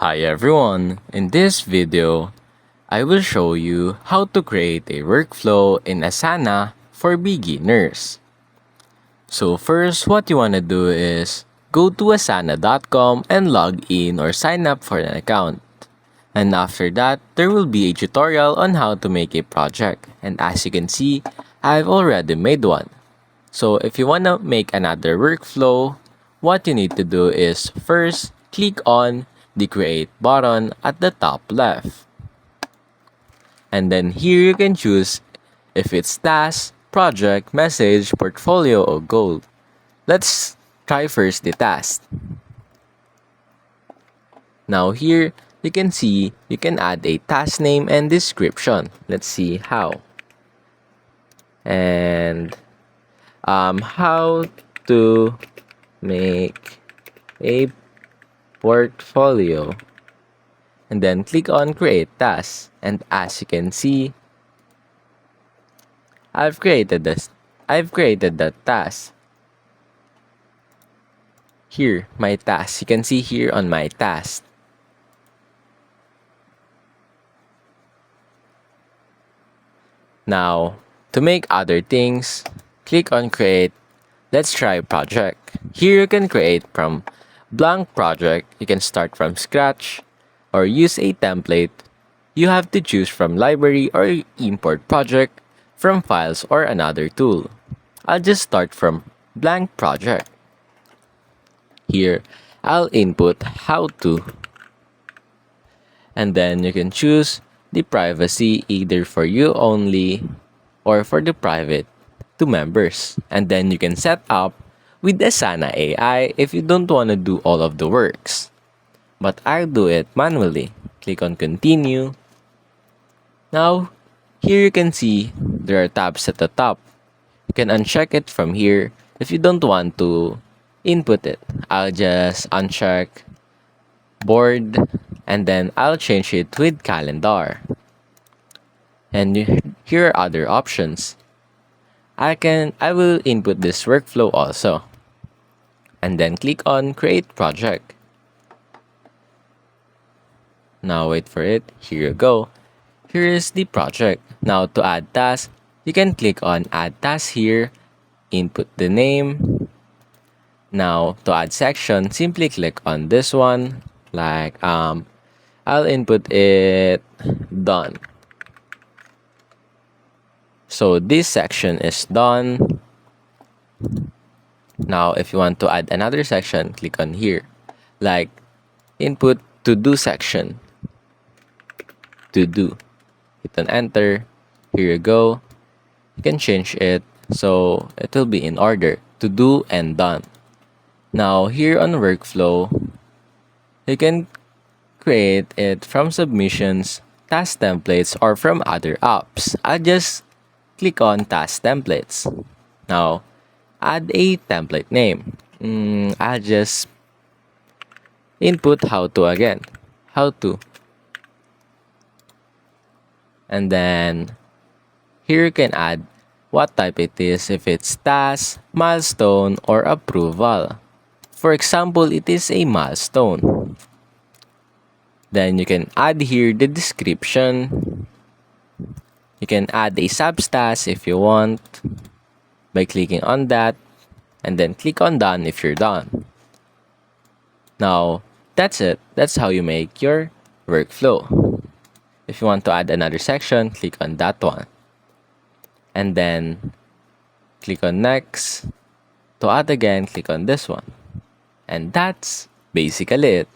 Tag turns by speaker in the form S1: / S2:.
S1: Hi everyone! In this video, I will show you how to create a workflow in Asana for beginners. So first, what you want to do is go to asana.com and log in or sign up for an account. And after that, there will be a tutorial on how to make a project. And as you can see, I've already made one. So if you want to make another workflow, what you need to do is first click on the create button at the top left. And then here you can choose if it's task, project, message, portfolio, or goal. Let's try first the task. Now here you can see you can add a task name and description. Let's see how. And how to make a portfolio, and then click on create task. And as you can see, I've created that task. Here, my task. You can see here on my task. Now, to make other things, click on create. Let's try project. Here you can create from blank project. You can start from scratch or use a template. You have to choose from library or import project from files or another tool. I'll just start from blank project. Here, I'll input how to. And then you can choose the privacy either for you only or for the private to members. And then you can set up with Asana AI if you don't want to do all of the works. But I'll do it manually. Click on continue. Now, here you can see there are tabs at the top. You can uncheck it from here if you don't want to input it. I'll just uncheck board and then I'll change it with calendar. And here are other options. I will input this workflow also. And then click on create project. Now wait for it. Here you go. Here is the project. Now to add task, you can click on add task here, input the name. Now to add section, simply click on this one. Like I'll input it done. So this section is done. Now if you want to add another section, click on here. Like input to do section. To do. Hit on enter. Here you go. You can change it so it will be in order. To do and done. Now here on workflow, you can create it from submissions, task templates, or from other apps. I'll just click on task templates. Now add a template name. I'll just input how to again. How to. And then here you can add what type it is, if it's task, milestone, or approval. For example, it is a milestone. Then you can add here the description. You can add a subtask if you want by clicking on that, and then click on done if you're done. Now, that's it. That's how you make your workflow. If you want to add another section, click on that one. And then click on next. To add again, click on this one. And that's basically it.